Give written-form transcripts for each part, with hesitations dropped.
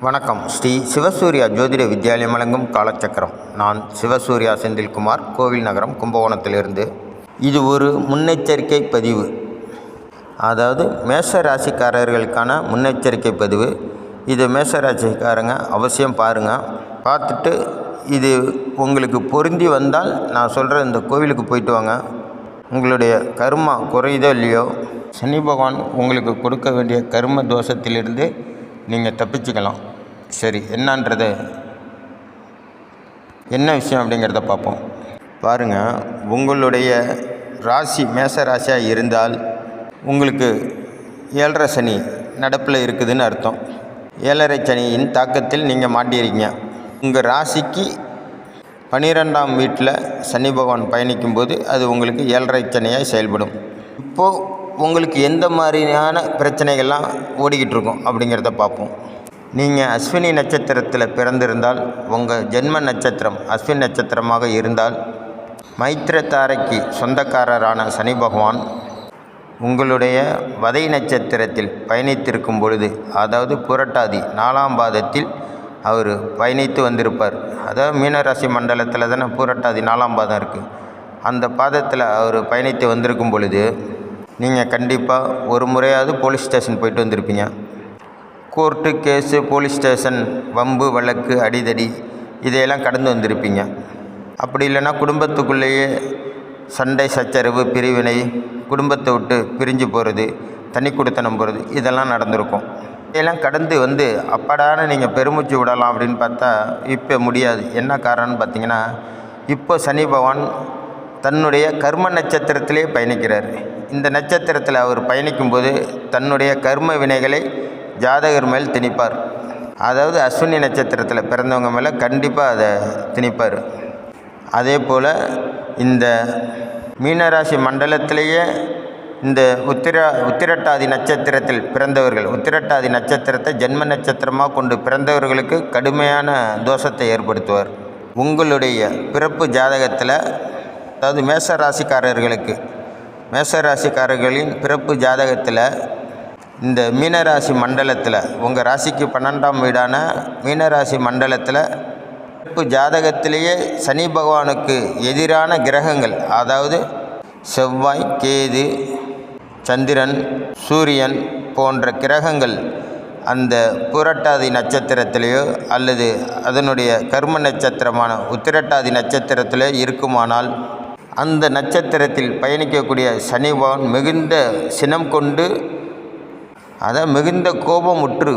வணக்கம். ஸ்ரீ சிவசூர்யா ஜோதிட வித்யாலயம் வழங்கும் காலச்சக்கரம். நான் சிவசூர்யா செந்தில்குமார், கோவில் நகரம், கும்பகோணத்திலிருந்து. இது ஒரு முன்னெச்சரிக்கை பதிவு, அதாவது மேஷ ராசிக்காரர்களுக்கான முன்னெச்சரிக்கை பதிவு. இது மேஷ ராசிக்காரங்க அவசியம் பாருங்கள். பார்த்துட்டு இது உங்களுக்கு பொருந்தி வந்தால் நான் சொல்கிற இந்த கோவிலுக்கு போயிட்டு வாங்க. உங்களுடைய கர்மா குறையுதோ இல்லையோ, சனி பகவான் உங்களுக்கு கொடுக்க வேண்டிய கர்ம தோஷத்திலிருந்து நீங்கள் தப்பிச்சுக்கலாம். சரி, என்ன விஷயம் அப்படிங்கிறத பார்ப்போம். பாருங்கள், உங்களுடைய ராசி மேஷ ராசியாக இருந்தால் உங்களுக்கு 7.5 சனி நடப்பில் இருக்குதுன்னு அர்த்தம். 7.5 சனியின் தாக்கத்தில் நீங்கள் மாட்டியிருக்கீங்க. உங்கள் ராசிக்கு 12ஆம் வீட்டில் சனி பகவான் பயணிக்கும்போது அது உங்களுக்கு 7.5 சனியாக செயல்படும். இப்போது உங்களுக்கு எந்த மாதிரியான பிரச்சனைகள்லாம் ஓடிக்கிட்டு இருக்கும் அப்படிங்கிறத பார்ப்போம். நீங்கள் அஸ்வினி நட்சத்திரத்தில் பிறந்திருந்தால், உங்கள் ஜென்ம நட்சத்திரம் அஸ்வினி நட்சத்திரமாக இருந்தால், மைத்திரத்தாரைக்கு சொந்தக்காரரான சனி பகவான் உங்களுடைய வதை நட்சத்திரத்தில் பயணித்திருக்கும் பொழுது, அதாவது புரட்டாதி 4ஆம் பாதத்தில் அவர் பயணித்து வந்திருப்பார். அதாவது மீனராசி மண்டலத்தில் தானே புரட்டாதி 4ஆம் பாதம் இருக்குது. அந்த பாதத்தில் அவர் பயணித்து வந்திருக்கும் பொழுது நீங்கள் கண்டிப்பாக ஒரு முறையாவது போலீஸ் ஸ்டேஷன் போயிட்டு வந்திருப்பீங்க. கோர்ட்டு கேஸு, போலீஸ் ஸ்டேஷன், வம்பு வழக்கு, அடிதடி இதையெல்லாம் கடந்து வந்திருப்பீங்க. அப்படி இல்லைன்னா குடும்பத்துக்குள்ளேயே சண்டை சச்சரவு, பிரிவினை, குடும்பத்தை விட்டு பிரிஞ்சு போகிறது, தனி குடித்தனம் போகிறது, இதெல்லாம் நடந்திருக்கும். இதெல்லாம் கடந்து வந்து அப்பாடான நீங்கள் பெருமூச்சு விடலாம் அப்படின்னு பார்த்தா இப்போ முடியாது. என்ன காரணம்னு பார்த்தீங்கன்னா, இப்போ சனி பகவான் தன்னுடைய கர்ம நட்சத்திரத்திலே பயணிக்கிறார். இந்த நட்சத்திரத்தில் அவர் பயணிக்கும்போது தன்னுடைய கர்ம வினைகளை ஜாதகர் மேல் திணிப்பார். அதாவது அஸ்வினி நட்சத்திரத்தில் பிறந்தவங்க மேலே கண்டிப்பாக அதை திணிப்பார். அதே போல் இந்த மீனராசி மண்டலத்திலேயே இந்த உத்திரட்டாதி நட்சத்திரத்தில் பிறந்தவர்கள், உத்திரட்டாதி நட்சத்திரத்தை ஜென்ம நட்சத்திரமாக கொண்டு பிறந்தவர்களுக்கு கடுமையான தோஷத்தை ஏற்படுத்துவார். உங்களுடைய பிறப்பு ஜாதகத்தில், அதாவது மேஷராசிக்காரர்களின் பிறப்பு ஜாதகத்தில் இந்த மீனராசி மண்டலத்தில், உங்கள் ராசிக்கு 12ஆம் வீடான மீனராசி மண்டலத்தில் பிறப்பு ஜாதகத்திலேயே சனி பகவானுக்கு எதிரான கிரகங்கள், அதாவது செவ்வாய், கேது, சந்திரன், சூரியன் போன்ற கிரகங்கள் அந்த புரட்டாதி நட்சத்திரத்திலேயோ அல்லது அதனுடைய கர்ம நட்சத்திரமான உத்திரட்டாதி நட்சத்திரத்திலே இருக்குமானால், அந்த நட்சத்திரத்தில் பயணிக்கக்கூடிய சனி பகவான் மிகுந்த சினம் கொண்டு, மிகுந்த கோபமுற்று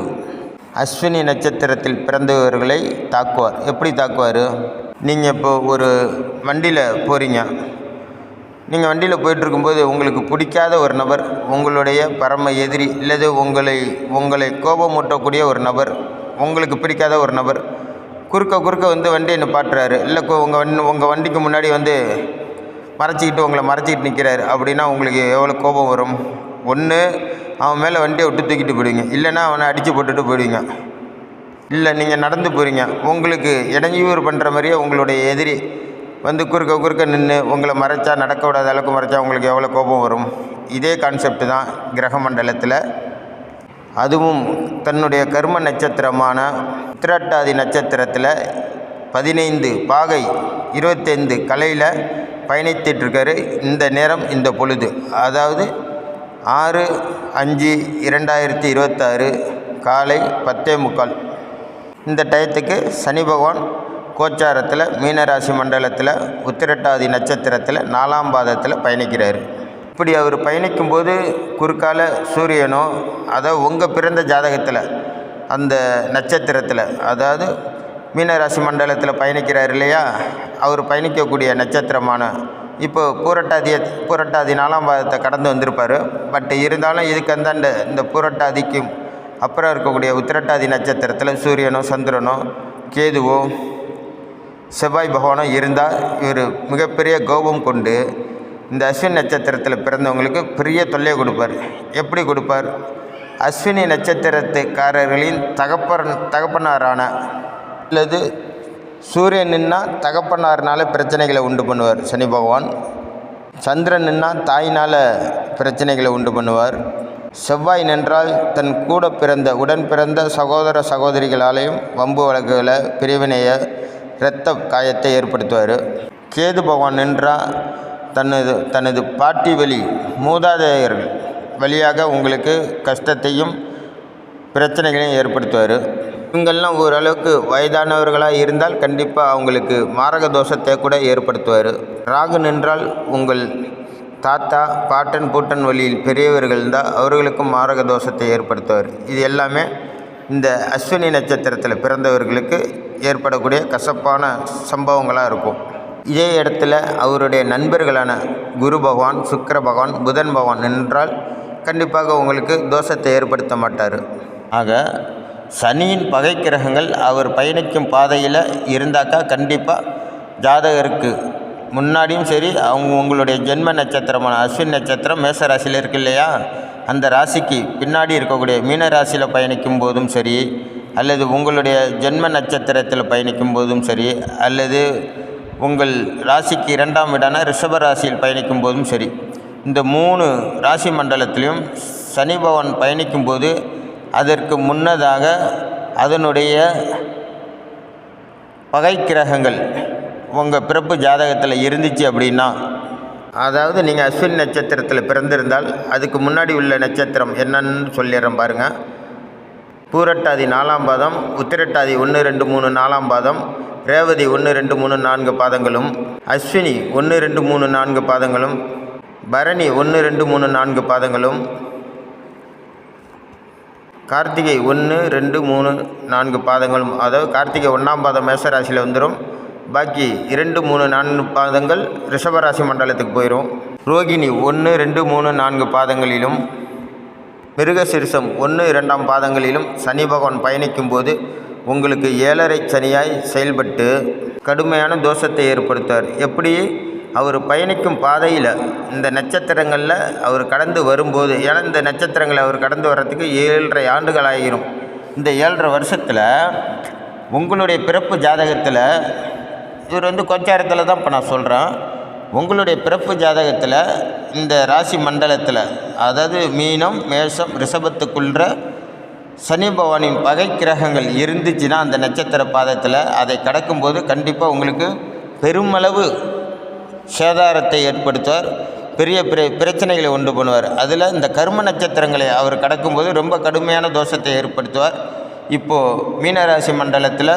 அஸ்வினி நட்சத்திரத்தில் பிறந்தவர்களை தாக்குவார். எப்படி தாக்குவார்? நீங்கள் இப்போ ஒரு வண்டியில் போகிறீங்க. நீங்கள் வண்டியில் போயிட்டுருக்கும்போது உங்களுக்கு பிடிக்காத ஒரு நபர், உங்களுடைய பரம எதிரி, இல்லது உங்களை கோபமூட்டக்கூடிய ஒரு நபர், உங்களுக்கு பிடிக்காத ஒரு நபர் குறுக்க வந்து வண்டியை நிப்பாட்டுறாரு, இல்லை உங்கள் வண்டிக்கு முன்னாடி வந்து உங்களை மறைச்சிக்கிட்டு நிற்கிறாரு அப்படின்னா உங்களுக்கு எவ்வளோ கோபம் வரும்? ஒன்று அவன் மேலே வண்டியை விட்டு தூக்கிட்டு போயிடுவீங்க, இல்லைன்னா அவனை அடித்து போட்டுட்டு போயிடுவீங்க. இல்லை நீங்கள் நடந்து போகிறீங்க, உங்களுக்கு இடையூறு பண்ணுற மாதிரியே உங்களுடைய எதிரி வந்து குறுக்க நின்று உங்களை மறைச்சா, நடக்க விடாத அளவுக்கு மறைச்சா உங்களுக்கு எவ்வளோ கோபம் வரும்? இதே கான்செப்ட் தான் கிரக மண்டலத்தில். அதுவும் தன்னுடைய கர்ம நட்சத்திரமான உத்திரட்டாதி நட்சத்திரத்தில் 15 பாகை 25 கலையில் பயணித்திட்ருக்காரு. இந்த நேரம், இந்த பொழுது, அதாவது 6/5/2026 காலை 10:45 இந்த டயத்துக்கு சனி பகவான் கோச்சாரத்தில் மீனராசி மண்டலத்தில் உத்திரட்டாதி நட்சத்திரத்தில் 4ஆம் பாதத்தில் பயணிக்கிறார். இப்படி அவர் பயணிக்கும்போது குறுக்கால சூரியனோ, அதாவது உங்கள் பிறந்த ஜாதகத்தில் அந்த நட்சத்திரத்தில், அதாவது மீனராசி மண்டலத்தில் பயணிக்கிறார் இல்லையா, அவர் பயணிக்கக்கூடிய நட்சத்திரமான இப்போ புரட்டாதி 4ஆம் பாதத்தை கடந்து வந்திருப்பார். பட் இருந்தாலும் இதுக்கு இந்த புரட்டாதிக்கு அப்புறம் இருக்கக்கூடிய உத்திரட்டாதி நட்சத்திரத்தில் சூரியனோ, சந்திரனோ, கேதுவோ, செவ்வாய் பகவானோ இருந்தால் இவர் மிகப்பெரிய கோபம் கொண்டு இந்த அஸ்வினி நட்சத்திரத்தில் பிறந்தவங்களுக்கு பெரிய தொல்லையை கொடுப்பார். எப்படி கொடுப்பார்? அஸ்வினி நட்சத்திரத்துக்காரர்களின் தகப்பனாரான, அல்லது சூரியன் நின்னா தகப்பனார்னால பிரச்சனைகளை உண்டு பண்ணுவார் சனி பகவான். சந்திரன் நின்னா தாயினால் பிரச்சனைகளை உண்டு பண்ணுவார். செவ்வாய் நின்றால் தன் கூட பிறந்த உடன் பிறந்த சகோதர சகோதரிகளாலேயும் வம்பு வழக்குகளை பிரிவினைய இரத்த காயத்தை ஏற்படுத்துவார். கேது பகவான் நின்றால் தனது பாட்டி வழி மூதாதையர்கள் வழியாக உங்களுக்கு கஷ்டத்தையும் பிரச்சனைகளையும் ஏற்படுத்துவார். இவங்கெல்லாம் ஓரளவுக்கு வயதானவர்களாக இருந்தால் கண்டிப்பாக அவங்களுக்கு மாரக தோஷத்தை கூட ஏற்படுத்துவார். ராகு நின்றால் உங்கள் தாத்தா பாட்டன் பூட்டன் வழியில் பெரியவர்கள் இருந்தால் அவர்களுக்கும் மாரக தோஷத்தை ஏற்படுத்துவார். இது எல்லாமே இந்த அஸ்வினி நட்சத்திரத்தில் பிறந்தவர்களுக்கு ஏற்படக்கூடிய கசப்பான சம்பவங்களாக இருக்கும். இதே இடத்துல அவருடைய நண்பர்களான குரு பகவான், சுக்கிர பகவான், புதன் பகவான் நின்றால் கண்டிப்பாக உங்களுக்கு தோஷத்தை ஏற்படுத்த மாட்டார். ஆக சனியின் பகை கிரகங்கள் அவர் பயணிக்கும் பாதையில் இருந்தாக்கா கண்டிப்பாக ஜாதகருக்கு முன்னாடியும் சரி, உங்களுடைய ஜென்ம நட்சத்திரமான அஸ்வின் நட்சத்திரம் மேச ராசியில் இருக்கு இல்லையா, அந்த ராசிக்கு பின்னாடி இருக்கக்கூடிய மீன ராசியில் பயணிக்கும் போதும் சரி, அல்லது உங்களுடைய ஜென்ம நட்சத்திரத்தில் பயணிக்கும் போதும் சரி, அல்லது உங்கள் ராசிக்கு 2ஆம் வீடான ரிஷப ராசியில் பயணிக்கும் போதும் சரி, இந்த 3 ராசி மண்டலத்திலையும் சனி பகவான் பயணிக்கும்போது அதற்கு முன்னதாக அதனுடைய பகை கிரகங்கள் உங்கள் பிறப்பு ஜாதகத்தில் இருந்துச்சு அப்படின்னா, அதாவது நீங்கள் அஸ்வின் நட்சத்திரத்தில் பிறந்திருந்தால் அதுக்கு முன்னாடி உள்ள நட்சத்திரம் என்னன்னு சொல்லிடுறேன் பாருங்கள். பூரட்டாதி 4ஆம் பாதம், உத்திரட்டாதி 1, 2, 3, 4ஆம் பாதம், ரேவதி 1, 2, 3, 4 பாதங்களும், அஸ்வினி 1, 2, 3, 4 பாதங்களும், பரணி 1, 2, 3, 4 பாதங்களும், கார்த்திகை 1, 2, 3, 4 பாதங்களும். அதாவது கார்த்திகை 1ஆம் பாதம் மேசராசியில் வந்துடும். பாக்கி 2, 3, 4 பாதங்கள் ரிஷபராசி மண்டலத்துக்கு போயிடும். ரோகிணி 1, 2, 3, 4 பாதங்களிலும், மிருகசிரிசம் 1, 2ஆம் பாதங்களிலும் சனி பகவான் பயணிக்கும் போது உங்களுக்கு 7.5 சனியாய் செயல்பட்டு கடுமையான தோஷத்தை ஏற்படுத்தார். எப்படி அவர் பயணிக்கும் பாதையில் இந்த நட்சத்திரங்களில் அவர் கடந்து வரும்போது, ஏன்னா இந்த நட்சத்திரங்களை அவர் கடந்து வர்றதுக்கு 7.5 ஆண்டுகள் ஆகிரும். இந்த 7.5 வருஷத்தில் உங்களுடைய பிறப்பு ஜாதகத்தில் இவர் கொஞ்சத்தில் தான் இப்போ நான் சொல்கிறேன். உங்களுடைய பிறப்பு ஜாதகத்தில் இந்த ராசி மண்டலத்தில், அதாவது மீனம், மேஷம், ரிஷபத்துக்குள்ள சனி பகவானின் பகை கிரகங்கள் இருந்துச்சுன்னா அந்த நட்சத்திர பாதத்தில் அதை கடக்கும்போது கண்டிப்பாக உங்களுக்கு பெருமளவு சேதாரத்தை ஏற்படுத்துவார். பெரிய பெரிய பிரச்சனைகளை உண்டு பண்ணுவார். அதில் இந்த கர்ம நட்சத்திரங்களை அவர் கடக்கும்போது ரொம்ப கடுமையான தோஷத்தை ஏற்படுத்துவார். இப்போது மீனராசி மண்டலத்தில்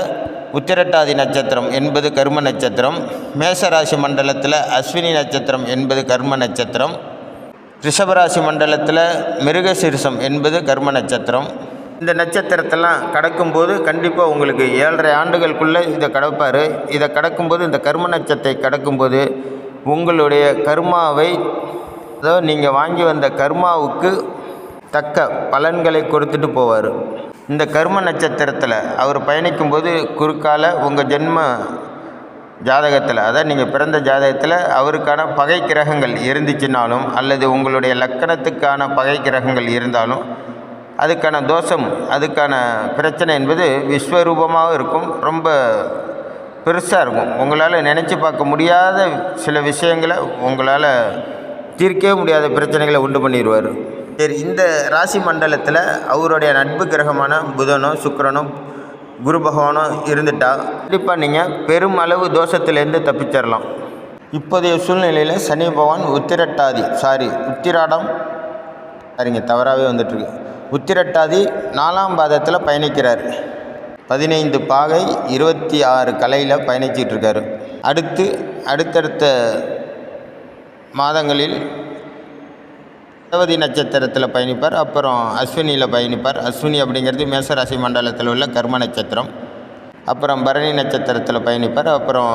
உத்திரட்டாதி நட்சத்திரம் என்பது கர்ம நட்சத்திரம், மேசராசி மண்டலத்தில் அஸ்வினி நட்சத்திரம் என்பது கர்ம நட்சத்திரம், ரிஷபராசி மண்டலத்தில் மிருகசீரிஷம் என்பது கர்ம நட்சத்திரம். இந்த நட்சத்திரத்தெல்லாம் கடக்கும்போது கண்டிப்பாக உங்களுக்கு 7.5 ஆண்டுகளுக்குள்ளே இதை கடப்பார். இதை கடக்கும்போது, இந்த கர்ம நட்சத்திரத்தை கடக்கும்போது உங்களுடைய கர்மாவை, அதாவது நீங்கள் வாங்கி வந்த கர்மாவுக்கு தக்க பலன்களை கொடுத்துட்டு போவார். இந்த கர்ம நட்சத்திரத்தில் அவர் பயணிக்கும்போது குறுக்கால உங்கள் ஜென்ம ஜாதகத்தில், அதாவது நீங்கள் பிறந்த ஜாதகத்தில் அவருக்கான பகை கிரகங்கள் இருந்துச்சுனாலும், அல்லது உங்களுடைய லக்கணத்துக்கான பகை கிரகங்கள் இருந்தாலும் அதுக்கான தோஷம், அதுக்கான பிரச்சனை என்பது விஸ்வரூபமாக இருக்கும். ரொம்ப பெருசாக இருக்கும். உங்களால் நினச்சி பார்க்க முடியாத சில விஷயங்களை, உங்களால் தீர்க்கவே முடியாத பிரச்சனைகளை உண்டு பண்ணிடுவார். சரி, இந்த ராசி மண்டலத்தில் அவருடைய நட்பு கிரகமான புதனோ சுக்கிரனோ குரு பகவானோ இருந்துட்டால் கண்டிப்பாக நீங்கள் பெருமளவு தோஷத்திலேருந்து தப்பிச்சிடலாம். இப்போதைய சூழ்நிலையில் சனி பகவான் உத்திராடம் சரிங்க, தவறாகவே வந்துட்டுருக்கு. உத்திரட்டாதி 4ஆம் பாதத்தில் பயணிக்கிறார். 15 பாகை 26 கலையில் பயணிச்சிட்ருக்காரு. அடுத்தடுத்த மாதங்களில் ரேவதி நட்சத்திரத்தில் பயணிப்பார். அப்புறம் அஸ்வினியில் பயணிப்பார். அஸ்வினி அப்படிங்கிறது மேசராசி மண்டலத்தில் உள்ள கர்ம நட்சத்திரம். அப்புறம் பரணி நட்சத்திரத்தில் பயணிப்பார். அப்புறம்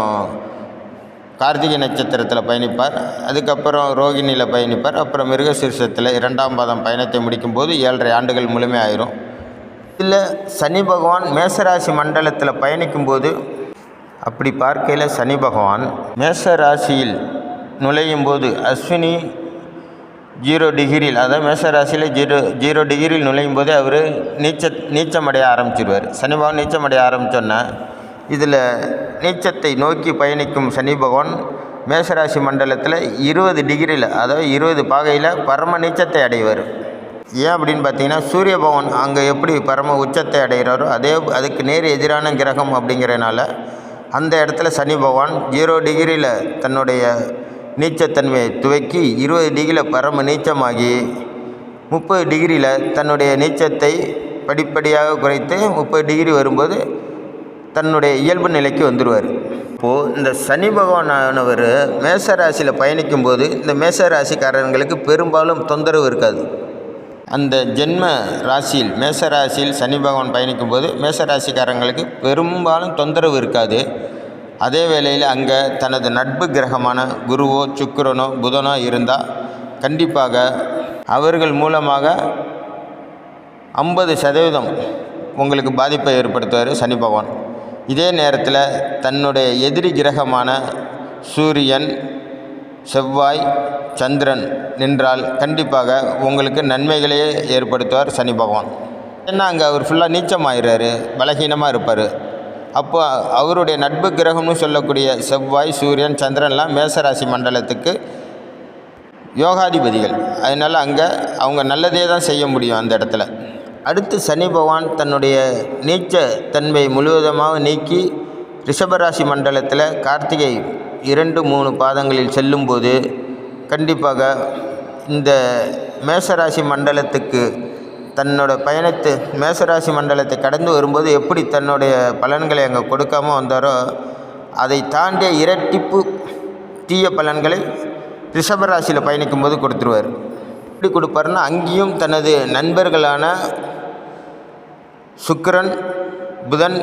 கார்த்திகை நட்சத்திரத்தில் பயணிப்பார். அதுக்கப்புறம் ரோகிணியில் பயணிப்பார். அப்புறம் மிருகசீரிஷத்தில் 2ஆம் பாதம் பயணத்தை முடிக்கும்போது 7.5 ஆண்டுகள் முழுமையாயிரும். இதில் சனி பகவான் மேசராசி மண்டலத்தில் பயணிக்கும்போது, அப்படி பார்க்கையில் சனி பகவான் மேசராசியில் நுழையும் போது அஸ்வினி 0 டிகிரியில், அதாவது மேசராசியில் 0 டிகிரியில் நுழையும் போதே அவர் நீச்சமடைய ஆரம்பிச்சிடுவார். சனி பகவான் நீச்சமடைய ஆரம்பித்தோன்னா, இதில் நீச்சத்தை நோக்கி பயணிக்கும் சனி பகவான் மேசராசி மண்டலத்தில் 20 டிகிரியில், அதாவது 20 பாகையில் பரம நீச்சத்தை அடைவார். ஏன் அப்படின்னு பார்த்தீங்கன்னா சூரிய பகவான் அங்கே எப்படி பரம உச்சத்தை அடைகிறாரோ அதுக்கு நேர் எதிரான கிரகம் அப்படிங்கிறனால அந்த இடத்துல சனி பகவான் 0 டிகிரியில் தன்னுடைய நீச்சத்தன்மையை துவக்கி 20 டிகிரியில் பரம நீச்சமாகி 30 டிகிரியில் தன்னுடைய நீச்சத்தை படிப்படியாக குறைத்து 30 டிகிரி வரும்போது தன்னுடைய இயல்பு நிலைக்கு வந்துடுவார். இப்போது இந்த சனி பகவானவர் மேசராசியில் பயணிக்கும்போது இந்த மேசராசிக்காரர்களுக்கு பெரும்பாலும் தொந்தரவு இருக்காது. அந்த ஜென்ம ராசியில் மேசராசியில் சனி பகவான் பயணிக்கும்போது மேசராசிக்காரங்களுக்கு பெரும்பாலும் தொந்தரவு இருக்காது. அதே வேளையில் அங்கே தனது நட்பு கிரகமான குருவோ சுக்கிரனோ புதனோ இருந்தால் கண்டிப்பாக அவர்கள் மூலமாக 50% உங்களுக்கு பாதிப்பை ஏற்படுத்துவார் சனி பகவான். இதே நேரத்தில் தன்னுடைய எதிரி கிரகமான சூரியன் செவ்வாய் சந்திரன் நின்றால் கண்டிப்பாக உங்களுக்கு நன்மைகளையே ஏற்படுத்துவார் சனி பகவான். ஏன்னா அங்கே அவர் ஃபுல்லாக நீச்சமாகிறாரு, பலகீனமாக இருப்பார். அப்போ அவருடைய நட்பு கிரகம்னு சொல்லக்கூடிய செவ்வாய் சூரியன் சந்திரன்லாம் மேசராசி மண்டலத்துக்கு யோகாதிபதிகள். அதனால் அங்கே அவங்க நல்லதே தான் செய்ய முடியும் அந்த இடத்துல. அடுத்து சனி பகவான் தன்னுடைய நீச்ச தன்மை முழுவதுமாக நீக்கி ரிஷபராசி மண்டலத்தில் கார்த்திகை 2-3 பாதங்களில் செல்லும்போது கண்டிப்பாக இந்த மேசராசி மண்டலத்துக்கு தன்னோட மேசராசி மண்டலத்தை கடந்து வரும்போது எப்படி தன்னுடைய பலன்களை அங்கே கொடுக்காமல் வந்தாரோ அதை தாண்டிய இரட்டிப்பு தீய பலன்களை ரிஷபராசியில் பயணிக்கும்போது கொடுத்துருவார். எப்படி கொடுப்பாருன்னா அங்கேயும் தனது நண்பர்களான சுக்கிரன் புதன்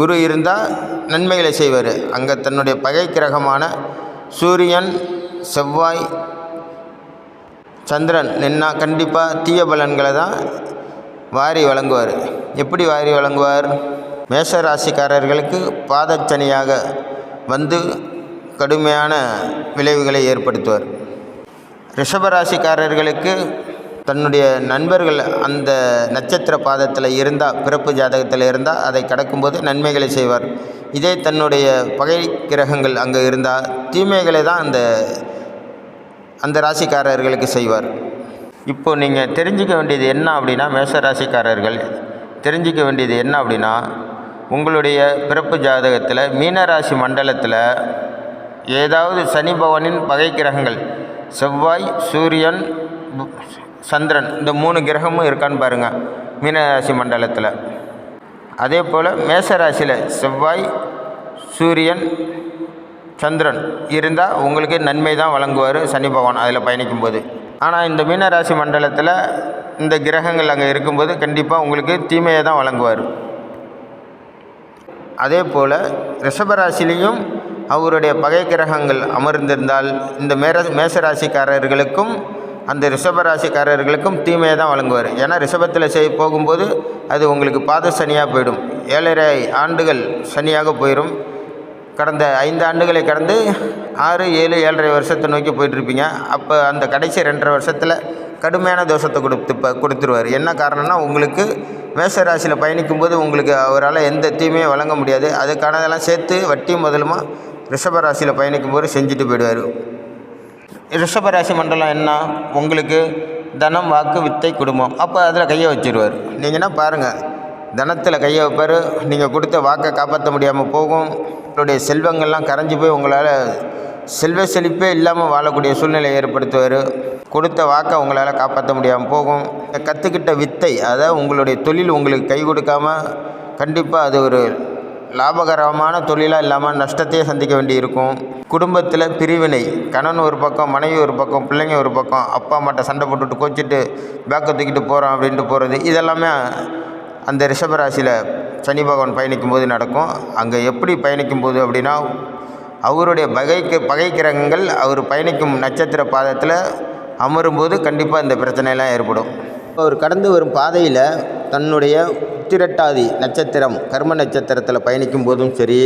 குரு இருந்தால் நன்மைகளை செய்வார். அங்கே தன்னுடைய பகை கிரகமான சூரியன் செவ்வாய் சந்திரன் நின்னா கண்டிப்பாக தீய பலன்களை தான் வாரி வழங்குவார். எப்படி வாரி வழங்குவார்? மேஷராசிக்காரர்களுக்கு பாதச்சனியாக வந்து கடுமையான விளைவுகளை ஏற்படுத்துவார். ரிஷபராசிக்காரர்களுக்கு தன்னுடைய நண்பர்கள் அந்த நட்சத்திர பாதத்தில் இருந்தால் பிறப்பு ஜாதகத்தில் இருந்தால் அதை கடக்கும்போது நன்மைகளை செய்வார். இதே தன்னுடைய பகை கிரகங்கள் அங்கே இருந்தால் தீமைகளை தான் அந்த ராசிக்காரர்களுக்கு செய்வார். இப்போது நீங்கள் தெரிஞ்சிக்க வேண்டியது என்ன அப்படின்னா மேஷராசிக்காரர்கள் தெரிஞ்சிக்க வேண்டியது என்ன அப்படின்னா உங்களுடைய பிறப்பு ஜாதகத்தில் மீனராசி மண்டலத்தில் ஏதாவது சனி பகவானின் பகை கிரகங்கள் செவ்வாய் சூரியன் சந்திரன் இந்த 3 கிரகமும் இருக்கான்னு பாருங்கள் மீனராசி மண்டலத்தில். அதே போல் மேஷராசியில் செவ்வாய் சூரியன் சந்திரன் இருந்தால் உங்களுக்கு நன்மை தான் வழங்குவார் சனி பகவான் அதில் பயணிக்கும்போது. ஆனால் இந்த மீனராசி மண்டலத்தில் இந்த கிரகங்கள் அங்கே இருக்கும்போது கண்டிப்பாக உங்களுக்கு தீமையை தான் வழங்குவார். அதே போல் ரிஷபராசிலையும் அவருடைய பகை கிரகங்கள் அமர்ந்திருந்தால் இந்த மேஷராசிக்காரர்களுக்கும் அந்த ரிஷபராசிக்காரர்களுக்கும் தீமையை தான் வழங்குவார். ஏன்னா ரிஷபத்தில் போகும்போது அது உங்களுக்கு பாத சனியாக போயிடும். 7.5 ஆண்டுகள் சனியாக போயிடும். கடந்த 5 ஆண்டுகளை கடந்து 6, 7, 7.5 வருஷத்தை நோக்கி போயிட்டுருப்பீங்க. அப்போ அந்த கடைசி 2.5 வருஷத்தில் கடுமையான தோஷத்தை கொடுத்துருவார். என்ன காரணம்னா உங்களுக்கு மேஷராசியில் பயணிக்கும்போது உங்களுக்கு அவரால் எந்த தீமையும் வழங்க முடியாது. அதுக்கானதெல்லாம் சேர்த்து வட்டி முதலுமா ரிஷபராசியில் பயணிக்கும்போது செஞ்சுட்டு போயிடுவார். ரிஷபராசி மண்டலம் என்ன உங்களுக்கு தனம் வாக்கு வித்தை குடும்பம். அப்போ அதில் கையை வச்சுருவார். நீங்கன்னா பாருங்கள் தனத்தில் கையை வைப்பார். நீங்கள் கொடுத்த வாக்கை காப்பாற்ற முடியாமல் போகும். உங்களுடைய செல்வங்கள்லாம் கரைஞ்சி போய் உங்களால் செல்வ செழிப்பே இல்லாமல் வாழக்கூடிய சூழ்நிலை ஏற்படுத்துவார். கொடுத்த வாக்கை உங்களால் காப்பாற்ற முடியாமல் போகும். கற்றுக்கிட்ட வித்தை அதாவது உங்களுடைய தொழில் உங்களுக்கு கை கொடுக்காமல் கண்டிப்பாக அது ஒரு லாபகரமான தொழிலாக இல்லாமல் நஷ்டத்தையே சந்திக்க வேண்டி இருக்கும். குடும்பத்தில் பிரிவினை, கணவன் ஒரு பக்கம் மனைவி ஒரு பக்கம் பிள்ளைங்க ஒரு பக்கம், அப்பா அம்மாட்ட சண்டை போட்டுட்டு கோச்சிட்டு பேக்கை தூக்கிட்டு போகிறோம் அப்படின்ட்டு போகிறது, இதெல்லாமே அந்த ரிஷபராசியில் சனி பகவான் பயணிக்கும்போது நடக்கும். அங்கே எப்படி பயணிக்கும்போது அப்படின்னா அவருடைய பகை கிரகங்கள் அவர் பயணிக்கும் நட்சத்திர பாதத்தில் அமரும்போது கண்டிப்பாக இந்த பிரச்சனையெல்லாம் ஏற்படும். அவர் கடந்து வரும் பாதையில் தன்னுடைய உத்திரட்டாதி நட்சத்திரம் கர்ம நட்சத்திரத்தில் பயணிக்கும் போதும் சரி,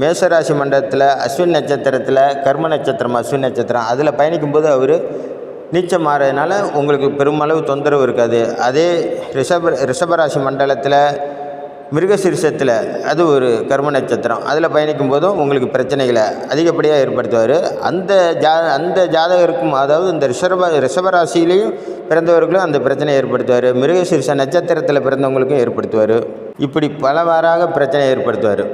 மேஷராசி மண்டலத்தில் அஸ்வின் நட்சத்திரத்தில் கர்ம நட்சத்திரம் அஸ்வின் நட்சத்திரம் அதில் பயணிக்கும்போது அவர் நீச்சம் மாறதுனால உங்களுக்கு பெருமளவு தொந்தரவு இருக்காது. அதே ரிஷபராசி மண்டலத்தில் மிருகசீரிஷத்தில் அது ஒரு கர்ம நட்சத்திரம் அதில் பயணிக்கும் போதும் உங்களுக்கு பிரச்சனைகளை அதிகப்படியாக ஏற்படுத்துவார். அந்த ஜாதகருக்கும் அதாவது இந்த ரிஷபராசியிலையும் பிறந்தவர்களும் அந்த பிரச்சனையை ஏற்படுத்துவார். மிருகசீரிஷ நட்சத்திரத்தில் பிறந்தவங்களுக்கும் ஏற்படுத்துவார். இப்படி பலவாறாக பிரச்சனையை ஏற்படுத்துவார்.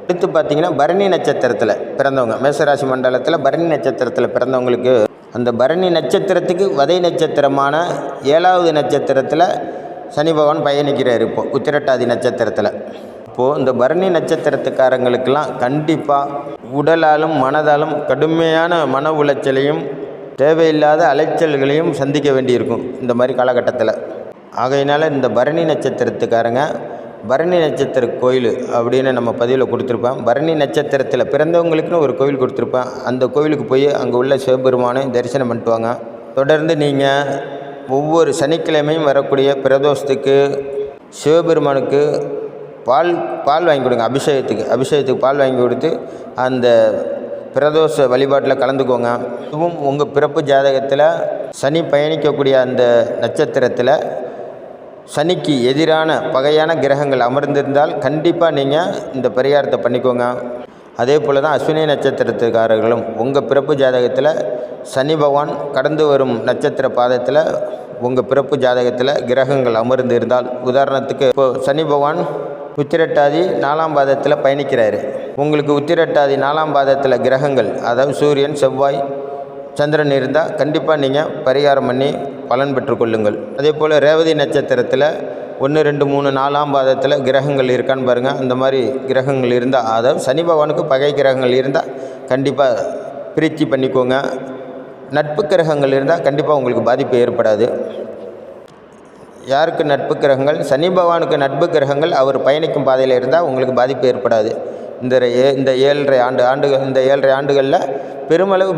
அடுத்து பார்த்திங்கன்னா பரணி நட்சத்திரத்தில் பிறந்தவங்க, மேசராசி மண்டலத்தில் பரணி நட்சத்திரத்தில் பிறந்தவங்களுக்கு அந்த பரணி நட்சத்திரத்துக்கு வதை நட்சத்திரமான 7வது நட்சத்திரத்தில் சனி பகவான் பயணிக்கிறார். இப்போது உத்திரட்டாதி நட்சத்திரத்தில். இப்போது இந்த பரணி நட்சத்திரத்துக்காரங்களுக்கெல்லாம் கண்டிப்பாக உடலாலும் மனதாலும் கடுமையான மன உளைச்சலையும் தேவையில்லாத அலைச்சல்களையும் சந்திக்க வேண்டியிருக்கும் இந்த மாதிரி காலகட்டத்தில். ஆகையினால் இந்த பரணி நட்சத்திரத்துக்காரங்க பரணி நட்சத்திர கோயில் அப்படின்னு நம்ம பதிவில் கொடுத்துருப்பேன். பரணி நட்சத்திரத்தில் பிறந்தவங்களுக்குன்னு ஒரு கோயில் கொடுத்துருப்பேன். அந்த கோவிலுக்கு போய் அங்கே உள்ள சிவபெருமானை தரிசனம் பண்ணிட்டு வாங்க. தொடர்ந்து நீங்கள் ஒவ்வொரு சனிக்கிழமையும் வரக்கூடிய பிரதோஷத்துக்கு சிவபெருமானுக்கு பால் வாங்கி கொடுங்க. அபிஷேகத்துக்கு பால் வாங்கி கொடுத்து அந்த பிரதோஷ வழிபாட்டில் கலந்துக்கோங்க. இதுவும் உங்கள் பிறப்பு ஜாதகத்தில் சனி பயணிக்கக்கூடிய அந்த நட்சத்திரத்தில் சனிக்கு எதிரான பகையான கிரகங்கள் அமர்ந்திருந்தால் கண்டிப்பாக நீங்கள் இந்த பரிகாரத்தை பண்ணிக்கோங்க. அதே போல் தான் அஸ்வினி நட்சத்திரத்துக்காரர்களும் உங்கள் பிறப்பு ஜாதகத்தில் சனி பகவான் கடந்து வரும் நட்சத்திர பாதத்தில் உங்கள் பிறப்பு ஜாதகத்தில் கிரகங்கள் அமர்ந்து இருந்தால், உதாரணத்துக்கு இப்போது சனி பகவான் உத்திரட்டாதி 4ஆம் பாதத்தில் பயணிக்கிறாரு. உங்களுக்கு உத்திரட்டாதி 4ஆம் பாதத்தில் கிரகங்கள், அதாவது சூரியன், செவ்வாய், சந்திரன் இருந்தால் கண்டிப்பாக நீங்கள் பரிகாரம் பண்ணி பலன் பெற்றுக்கொள்ளுங்கள். அதே போல் ரேவதி நட்சத்திரத்தில் 1, 2, 3, 4ஆம் பாதத்தில் கிரகங்கள் இருக்கான்னு பாருங்கள். அந்த மாதிரி கிரகங்கள் இருந்தால், அதாவது சனி பகவானுக்கு பகை கிரகங்கள் இருந்தால் கண்டிப்பாக பிரீத்தி பண்ணிக்கோங்க. நட்பு கிரகங்கள் இருந்தால் கண்டிப்பாக உங்களுக்கு பாதிப்பு ஏற்படாது. யாருக்கு நட்பு கிரகங்கள்? சனி பகவானுக்கு நட்பு கிரகங்கள் அவர் பயணிக்கும் பாதையில் இருந்தால் உங்களுக்கு பாதிப்பு ஏற்படாது. இந்த 7.5 ஆண்டுகளில் பெருமளவு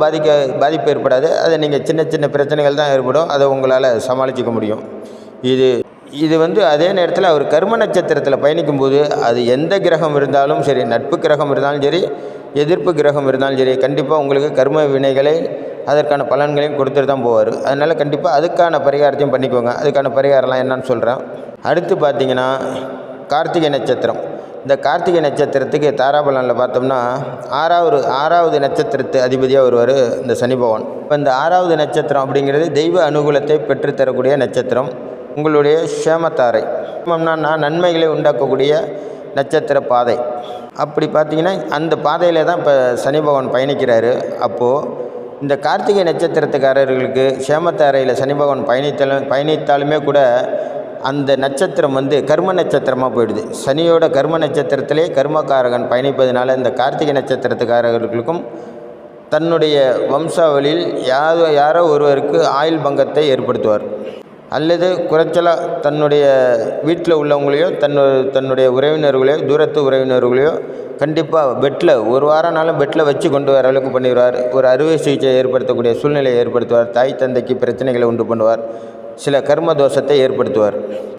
பாதிப்பு ஏற்படாது. அது நீங்கள் சின்ன சின்ன பிரச்சனைகள் தான் ஏற்படும், அதை உங்களால் சமாளிச்சிக்க முடியும். இது அதே நேரத்தில் அவர் கர்ம நட்சத்திரத்தில் பயணிக்கும்போது அது எந்த கிரகம் இருந்தாலும் சரி, நட்பு கிரகம் இருந்தாலும் சரி, எதிர்ப்பு கிரகம் இருந்தாலும் சரி, கண்டிப்பாக உங்களுக்கு கர்ம வினைகளை அதற்கான பலன்களையும் கொடுத்துட்டு தான் போவார். அதனால் கண்டிப்பாக அதுக்கான பரிகாரத்தையும் பண்ணிக்கோங்க. அதுக்கான பரிகாரம்லாம் என்னன்னு சொல்கிறேன். அடுத்து பார்த்திங்கன்னா கார்த்திகை நட்சத்திரம். இந்த கார்த்திகை நட்சத்திரத்துக்கு தாராபலனில் பார்த்தோம்னா ஆறாவது நட்சத்திரத்து அதிபதியாக வருவார் இந்த சனி பகவான். இப்போ இந்த 6வது நட்சத்திரம் அப்படிங்கிறது தெய்வ அனுகூலத்தை பெற்றுத்தரக்கூடிய நட்சத்திரம். உங்களுடைய க்ஷேமத்தாரை நன்மைகளை உண்டாக்கக்கூடிய நட்சத்திர பாதை. அப்படி பார்த்திங்கன்னா அந்த பாதையில் தான் இப்போ சனி பகவான் பயணிக்கிறாரு. அப்போது இந்த கார்த்திகை நட்சத்திரத்துக்காரர்களுக்கு க்ஷேமத்தாரையில் சனி பகவான் பயணித்தாலுமே கூட அந்த நட்சத்திரம் கர்ம நட்சத்திரமாக போயிடுது. சனியோட கர்ம நட்சத்திரத்திலே கர்மக்காரகன் பயணிப்பதனால இந்த கார்த்திகை நட்சத்திரத்துக்காரர்களுக்கும் தன்னுடைய வம்சாவளியில் யாரோ ஒருவருக்கு ஆயுள் பங்கத்தை ஏற்படுத்துவார். அல்லது குறைச்சலாக தன்னுடைய வீட்டில் உள்ளவங்களையோ தன்னுடைய உறவினர்களையோ, தூரத்து உறவினர்களையோ கண்டிப்பாக பெட்டில் ஒரு வாரம்னாலும் பெட்டில் வச்சு கொண்டு வர அளவுக்கு பண்ணிடுவார். ஒரு அறுவை சிகிச்சை ஏற்படுத்தக்கூடிய சூழ்நிலையை ஏற்படுத்துவார். தாய் தந்தைக்கு பிரச்சனைகளை உண்டு பண்ணுவார். சில கர்ம தோஷத்தை ஏற்படுத்துவார்.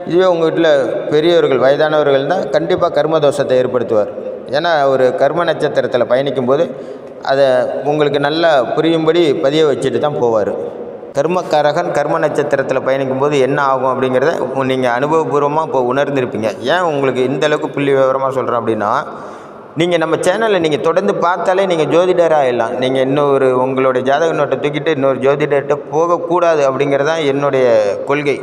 இதுவே உங்கள் வீட்டில் பெரியவர்கள், வயதானவர்கள் தான் கண்டிப்பாக கர்ம தோஷத்தை ஏற்படுத்துவார். ஏன்னா ஒரு கர்ம நட்சத்திரத்தில் பயணிக்கும்போது அதை உங்களுக்கு நல்லா புரியும்படி பதிய வச்சுட்டு தான் போவார். கர்மக்காரகன் கர்ம நட்சத்திரத்தில் பயணிக்கும்போது என்ன ஆகும் அப்படிங்கிறத நீங்கள் அனுபவபூர்வமாக இப்போ உணர்ந்திருப்பீங்க. ஏன் உங்களுக்கு இந்தளவுக்கு புள்ளி விவரமாக சொல்கிறேன் அப்படின்னா, நீங்கள் நம்ம சேனலில் நீங்கள் தொடர்ந்து பார்த்தாலே நீங்கள் ஜோதிடராக ஆகிடலாம். நீங்கள் இன்னொரு உங்களுடைய ஜாதக நோட்டை தூக்கிட்டு இன்னொரு ஜோதிடர்கிட்ட போகக்கூடாது அப்படிங்கிறது தான் என்னுடைய கொள்கை.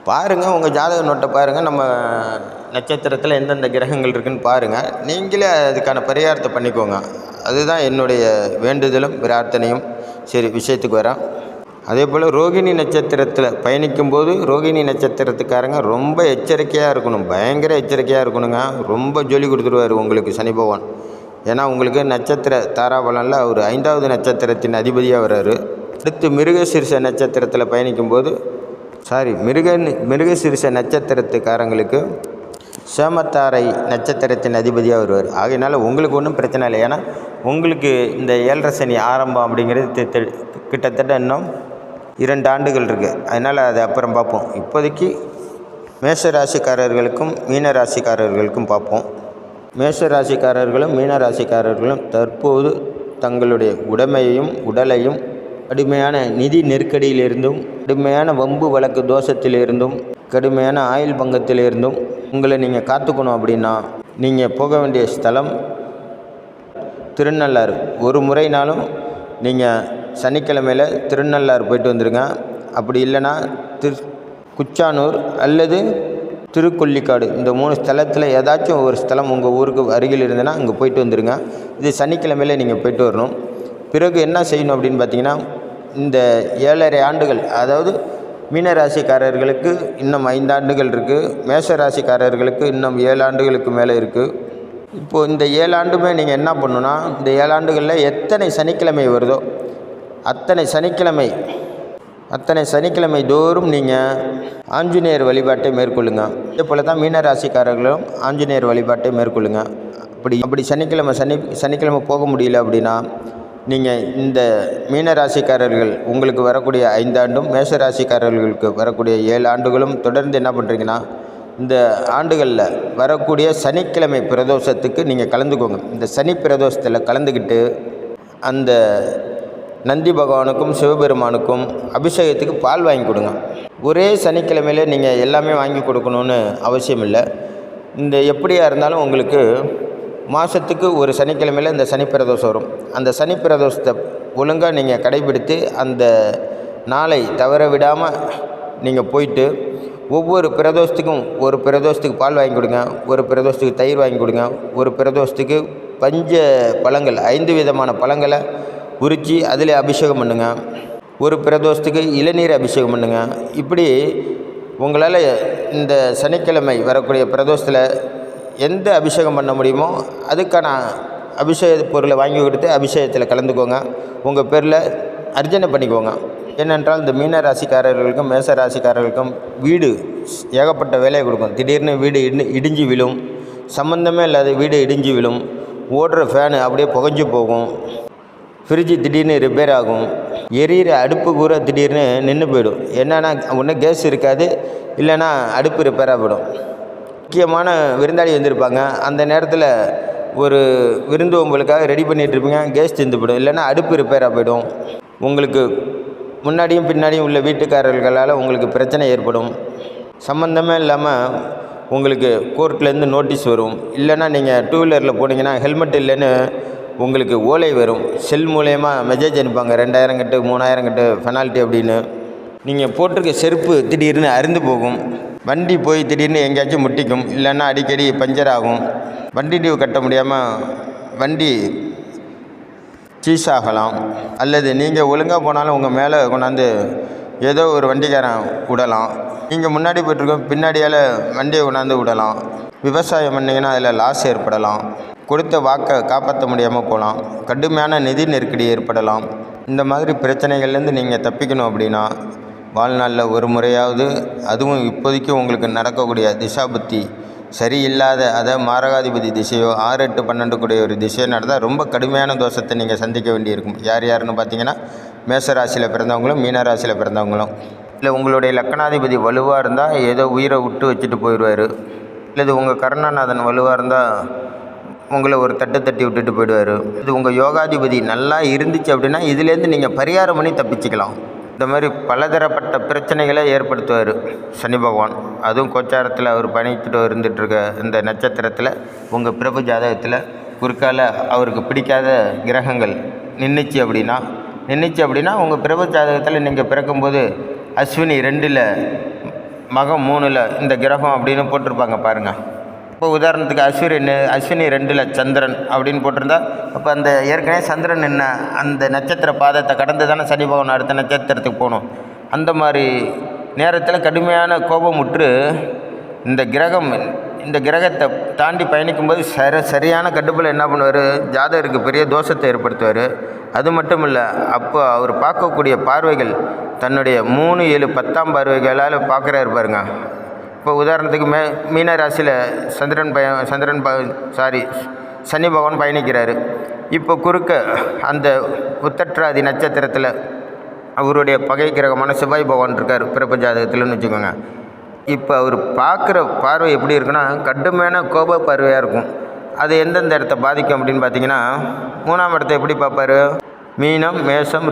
பாருங்கள், உங்கள் ஜாதக நோட்டை பாருங்கள், நம்ம நட்சத்திரத்தில் எந்தெந்த கிரகங்கள் இருக்குதுன்னு பாருங்கள். நீங்களே அதுக்கான பரிகாரத்தை பண்ணிக்கோங்க. அதுதான் என்னுடைய வேண்டுதலும் பிரார்த்தனையும். சரி, விஷயத்துக்கு வரேன். அதே போல் ரோகிணி நட்சத்திரத்தில் பயணிக்கும்போது ரோகிணி நட்சத்திரத்துக்காரங்க ரொம்ப எச்சரிக்கையாக இருக்கணும். பயங்கர எச்சரிக்கையாக இருக்கணுங்க. ரொம்ப ஜொலி கொடுத்துருவார் உங்களுக்கு சனி பகவான். ஏன்னா உங்களுக்கு நட்சத்திர தாராபலனில் அவர் 5வது நட்சத்திரத்தின் அதிபதியாக வர்றாரு. அடுத்து மிருகசீரிஷ நட்சத்திரத்தில் பயணிக்கும்போது மிருகசீரிஷ நட்சத்திரத்துக்காரங்களுக்கு சேமத்தாரை நட்சத்திரத்தின் அதிபதியாக வருவார். ஆகையினால உங்களுக்கு ஒன்றும் பிரச்சனை இல்லை. ஏன்னா உங்களுக்கு இந்த 7.5 சனி ஆரம்பம் அப்படிங்கிறது கிட்டத்தட்ட இன்னும் 2 ஆண்டுகள் இருக்குது. அதனால் அது அப்புறம் பார்ப்போம். இப்போதைக்கு மேஷ ராசிக்காரர்களுக்கும் மீன ராசிக்காரர்களுக்கும் பார்ப்போம். மேஷ ராசிக்காரர்களும் மீன ராசிக்காரர்களும் தற்போது தங்களுடைய உடைமையையும் உடலையும் கடுமையான நிதி நெருக்கடியிலிருந்தும், கடுமையான வம்பு வழக்கு தோஷத்திலிருந்தும், கடுமையான ஆயுள் பங்கத்திலிருந்தும் உங்களை நீங்கள் காத்துக்கணும் அப்படின்னா நீங்கள் போக வேண்டிய ஸ்தலம் திருநள்ளாறு. ஒரு முறைனாலும் நீங்கள் சனிக்கிழமையில் திருநள்ளாறு போயிட்டு வந்துடுங்க. அப்படி இல்லைன்னா குச்சானூர் அல்லது திருக்கொல்லிக்காடு, இந்த 3 ஸ்தலத்தில் ஏதாச்சும் ஒரு ஸ்தலம் உங்கள் ஊருக்கு அருகில் இருந்ததுன்னா அங்கே போயிட்டு வந்துடுங்க. இது சனிக்கிழமையில் நீங்கள் போயிட்டு வரணும். பிறகு என்ன செய்யணும் அப்படின்னு பார்த்தீங்கன்னா, இந்த 7.5 ஆண்டுகள், அதாவது மீனராசிக்காரர்களுக்கு இன்னும் 5 ஆண்டுகள் இருக்குது, மேஷ ராசிக்காரர்களுக்கு இன்னும் 7 ஆண்டுகளுக்கு மேலே இருக்குது. இப்போது இந்த 7 ஆண்டுமே நீங்கள் என்ன பண்ணணுன்னா, இந்த 7 ஆண்டுகளில் எத்தனை சனிக்கிழமை வருதோ அத்தனை சனிக்கிழமை தோறும் நீங்கள் ஆஞ்சநேயர் வழிபாட்டை மேற்கொள்ளுங்க. இதே போல் தான் மீனராசிக்காரர்களும் ஆஞ்சநேயர் வழிபாட்டை மேற்கொள்ளுங்க. அப்படி சனிக்கிழமை போக முடியல அப்படின்னா, நீங்கள் இந்த மீனராசிக்காரர்கள் உங்களுக்கு வரக்கூடிய 5 ஆண்டும், மேஷராசிக்காரர்களுக்கு வரக்கூடிய 7 ஆண்டுகளும் தொடர்ந்து என்ன பண்ணுறீங்கன்னா, இந்த ஆண்டுகளில் வரக்கூடிய சனிக்கிழமை பிரதோஷத்துக்கு நீங்கள் கலந்துக்கோங்க. இந்த சனி பிரதோஷத்தில் கலந்துக்கிட்டு அந்த நந்தி பகவானுக்கும் சிவபெருமானுக்கும் அபிஷேகத்துக்கு பால் வாங்கி கொடுங்க. ஒரே சனிக்கிழமையில் நீங்கள் எல்லாமே வாங்கி கொடுக்கணுன்னு அவசியம் இல்லை. இந்த எப்படியாக இருந்தாலும் உங்களுக்கு மாதத்துக்கு ஒரு சனிக்கிழமையில் இந்த சனி பிரதோஷம் வரும். அந்த சனி பிரதோஷத்தை ஒழுங்காக நீங்கள் கடைபிடித்து அந்த நாளை தவற விடாமல் நீங்கள் போயிட்டு ஒவ்வொரு பிரதோஷத்துக்கும், ஒரு பிரதோஷத்துக்கு பால் வாங்கி கொடுங்க, ஒரு பிரதோஷத்துக்கு தயிர் வாங்கி கொடுங்க, ஒரு பிரதோஷத்துக்கு பஞ்ச பழங்கள் 5 விதமான பழங்களை உரித்து அதில் அபிஷேகம் பண்ணுங்க, ஒரு பிரதோஷத்துக்கு இளநீர் அபிஷேகம் பண்ணுங்க. இப்படி உங்களால் இந்த சனிக்கிழமை வரக்கூடிய பிரதோஷத்தில் எந்த அபிஷேகம் பண்ண முடியுமோ அதுக்கான அபிஷேக பொருளை வாங்கி கொடுத்து அபிஷேகத்தில் கலந்துக்கோங்க. உங்கள் பேரில் அர்ச்சனை பண்ணிக்கோங்க. ஏனென்றால் இந்த மீன ராசிக்காரர்களுக்கும் மேச ராசிக்காரர்களுக்கும் வீடு ஏகப்பட்ட வேலையை கொடுக்கும். திடீர்னு வீடு இடிஞ்சு விழும், சம்மந்தமே இல்லாத வீடு இடிஞ்சு விழும், ஓடுற ஃபேனு அப்படியே புகஞ்சு போகும், ஃப்ரிட்ஜு திடீர்னு ரிப்பேர் ஆகும், எரியிற அடுப்பு கூட திடீர்னு நின்று போயிடும். என்னென்னா ஒன்று கேஸ் இருக்காது, இல்லைன்னா அடுப்பு ரிப்பேராக போயிடும். முக்கியமான விருந்தாளி வந்திருப்பாங்க, அந்த நேரத்தில் ஒரு விருந்து உங்களுக்காக ரெடி பண்ணிகிட்ருப்பீங்க, கேஸ் தீர்ந்து போயிடும், இல்லைன்னா அடுப்பு ரிப்பேராக போயிடும். உங்களுக்கு முன்னாடியும் பின்னாடியும் உள்ள வீட்டுக்காரர்களால் உங்களுக்கு பிரச்சனை ஏற்படும். சம்மந்தமே இல்லாமல் உங்களுக்கு கோர்ட்லேருந்து நோட்டீஸ் வரும். இல்லைன்னா நீங்கள் 2 வீலரில் போனீங்கன்னா ஹெல்மெட் இல்லைன்னு உங்களுக்கு ஓலை வரும். செல் மூலயமா மெசேஜ் அனுப்பாங்க, 2000 கட்டு 3000 கட்டு பெனால்ட்டி அப்படின்னு. நீங்கள் போட்டிருக்க செருப்பு திடீர்னு அறுந்து போகும், வண்டி போய் திடீர்னு எங்கேயாச்சும் முட்டிக்கும், இல்லைன்னா அடிக்கடி பஞ்சர் ஆகும், வண்டி டியூ கட்ட முடியாமல் வண்டி சீஸ் ஆகலாம், அல்லது நீங்கள் ஒழுங்காக போனாலும் உங்கள் மேலே கொண்டாந்து ஏதோ ஒரு வண்டிக்காரன் விடலாம், நீங்கள் முன்னாடி போய்ட்டுருக்கோம் பின்னாடியால் வண்டியை கொண்டாந்து விடலாம், விவசாயம் பண்ணிங்கன்னா அதில் லாஸ் ஏற்படலாம், கொடுத்த வாக்கை காப்பாற்ற முடியாமல் போகலாம், கடுமையான நிதி நெருக்கடி ஏற்படலாம். இந்த மாதிரி பிரச்சனைகள்லேருந்து நீங்கள் தப்பிக்கணும் அப்படின்னா வாழ்நாளில் ஒரு முறையாவது, அதுவும் இப்போதைக்கு உங்களுக்கு நடக்கக்கூடிய திசாபுத்தி சரியில்லாத, அதை மாரகாதிபதி திசையோ 6, 8, 12 கூடிய ஒரு திசையோ நடந்தால் ரொம்ப கடுமையான தோஷத்தை நீங்கள் சந்திக்க வேண்டியிருக்கும். யாருன்னு பார்த்தீங்கன்னா மேஷராசியில் பிறந்தவங்களும் மீனராசியில் பிறந்தவங்களும். இல்லை உங்களுடைய லக்கணாதிபதி வலுவாக இருந்தால் ஏதோ உயிரை விட்டு வச்சுட்டு போயிடுவார், இல்லை உங்கள் கருணாநாதன் வலுவாக இருந்தால் உங்களை ஒரு தட்டி விட்டுட்டு போயிடுவார். இது உங்கள் யோகாதிபதி நல்லா இருந்துச்சு அப்படின்னா இதுலேருந்து நீங்கள் பரிகாரம் பண்ணி தப்பிச்சுக்கலாம். இந்த மாதிரி பலதரப்பட்ட பிரச்சனைகளை ஏற்படுத்துவார் சனி பகவான். அதுவும் கோச்சாரத்தில் அவர் பயணித்துட்டு இருந்துகிட்ருக்க இந்த நட்சத்திரத்தில் உங்கள் பிறப்பு ஜாதகத்தில் குறுக்கால அவருக்கு பிடிக்காத கிரகங்கள் நின்றுச்சு அப்படின்னா உங்கள் பிறப்பு ஜாதகத்தில் நீங்கள் பிறக்கும்போது அஸ்வினி 2ல் மகம் 3ல் இந்த கிரகம் அப்படின்னு போட்டிருப்பாங்க பாருங்கள். இப்போ உதாரணத்துக்கு அஸ்வினி 2ல் சந்திரன் அப்படின்னு போட்டிருந்தா, அப்போ அந்த ஏற்கனவே சந்திரன் என்ன அந்த நட்சத்திர பாதத்தை கடந்து தானே சனி பகவான் அடுத்த நட்சத்திரத்துக்கு போகணும். அந்த மாதிரி நேரத்தில் கடுமையான கோபமுற்று இந்த கிரகத்தை தாண்டி பயணிக்கும்போது சரியான கட்டுப்பில் என்ன பண்ணுவார், ஜாதகருக்கு பெரிய தோஷத்தை ஏற்படுத்துவார். அது மட்டும் இல்லை, அப்போ அவர் பார்க்கக்கூடிய பார்வைகள் தன்னுடைய 3, 7, 10ஆம் பார்வைகளால் பார்க்குறாரு பாருங்க. இப்போ உதாரணத்துக்கு மீனராசியில் சனி பகவான் பயணிக்கிறாரு. இப்போ குறுக்க அந்த உத்தராதி நட்சத்திரத்தில் அவருடைய பகை கிரகமான செவ்வாய் பகவான் இருக்கார் பிறப்பு ஜாதகத்தில்னு வச்சுக்கோங்க. இப்போ அவர் பார்க்குற பார்வை எப்படி இருக்குன்னா கடுமையான கோப பார்வையாக இருக்கும். அது எந்தெந்த இடத்த பாதிக்கும் அப்படின்னு பார்த்தீங்கன்னா, 3ஆம் இடத்த எப்படி பார்ப்பார், மீனம், மேஷம்,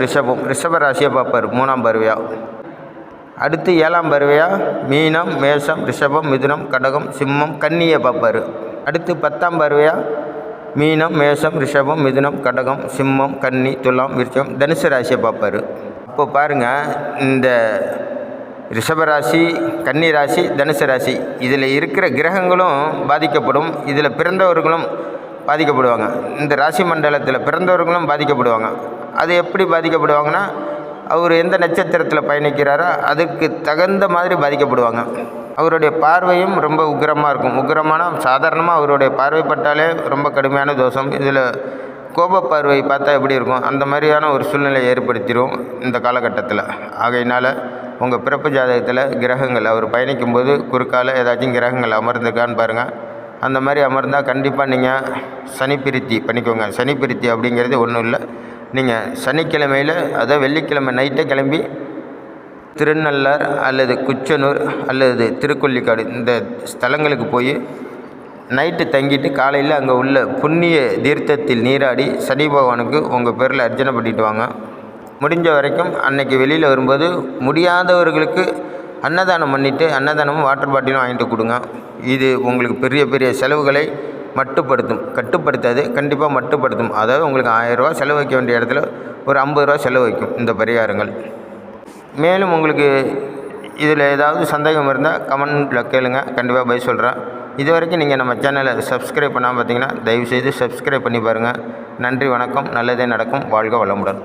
ரிஷப ராசியை பார்ப்பார் 3ஆம் பார்வையாக. அடுத்து 7ஆம் பார்வையாக மீனம், மேஷம், ரிஷபம், மிதுனம், கடகம், சிம்மம், கன்னியை பார்ப்பார். அடுத்து 10ஆம் பார்வையாக மீனம், மேஷம், ரிஷபம், மிதுனம், கடகம், சிம்மம், கன்னி, துலாம், விருச்சிகம், தனுசு ராசியை பார்ப்பார். இப்போ பாருங்கள், இந்த ரிஷபராசி, கன்னி ராசி, தனுசு ராசி இதில் இருக்கிற கிரகங்களும் பாதிக்கப்படும். இதில் பிறந்தவர்களும் பாதிக்கப்படுவாங்க. இந்த ராசி மண்டலத்தில் பிறந்தவர்களும் பாதிக்கப்படுவாங்க. அது எப்படி பாதிக்கப்படுவாங்கன்னா, அவர் எந்த நட்சத்திரத்தில் பயணிக்கிறாரோ அதுக்கு தகுந்த மாதிரி பாதிக்கப்படுவாங்க. அவருடைய பார்வையும் ரொம்ப உக்கிரமாக இருக்கும். உக்கிரமான சாதாரணமாக அவருடைய பார்வைப்பட்டாலே ரொம்ப கடுமையான தோஷம். இதில் கோப பார்வை பார்த்தா எப்படி இருக்கும், அந்த மாதிரியான ஒரு சூழ்நிலை ஏற்படுத்திடும் இந்த காலகட்டத்தில். ஆகையினால் உங்கள் பிறப்பு ஜாதகத்தில் கிரகங்கள் அவர் பயணிக்கும்போது குறுக்கால ஏதாச்சும் கிரகங்கள் அமர்ந்துருக்கான்னு பாருங்கள். அந்த மாதிரி அமர்ந்தால் கண்டிப்பாக நீங்கள் சனி பிரித்தி பண்ணிக்கோங்க. சனி பிரித்தி அப்படிங்கிறது ஒன்றும் இல்லை. நீங்கள் சனிக்கிழமையில் அதாவது வெள்ளிக்கிழமை நைட்டே கிளம்பி திருநள்ளார் அல்லது குச்சனூர் அல்லது திருக்கொள்ளிக்காடு இந்த ஸ்தலங்களுக்கு போய் நைட்டு தங்கிட்டு காலையில் அங்கே உள்ள புண்ணிய தீர்த்தத்தில் நீராடி சனி பகவானுக்கு உங்கள் பேரில் அர்ச்சனை பண்ணிட்டு வாங்க. முடிஞ்ச வரைக்கும் அன்னைக்கு வெளியில் வரும்போது முடியாதவர்களுக்கு அன்னதானம் பண்ணிவிட்டு அன்னதானமும் வாட்டர் பாட்டிலும் வாங்கிட்டு கொடுங்க. இது உங்களுக்கு பெரிய பெரிய செலவுகளை மட்டுப்படுத்தும். கட்டுப்படுத்தாது, கண்டிப்பாக மட்டுப்படுத்தும். அதாவது உங்களுக்கு 1000 ரூபா செலவு வைக்க வேண்டிய இடத்துல ஒரு 50 ரூபா செலவு வைக்கும் இந்த பரிகாரங்கள். மேலும் உங்களுக்கு இதில் ஏதாவது சந்தேகம் இருந்தால் கமெண்டில் கேளுங்க, கண்டிப்பாக பதில் சொல்கிறேன். இது வரைக்கும் நீங்கள் நம்ம சேனலை சப்ஸ்கிரைப் பண்ணாமல் பார்த்தீங்கன்னா தயவுசெய்து சப்ஸ்கிரைப் பண்ணி பாருங்கள். நன்றி, வணக்கம். நல்லதே நடக்கும். வாழ்க வளமுடன்.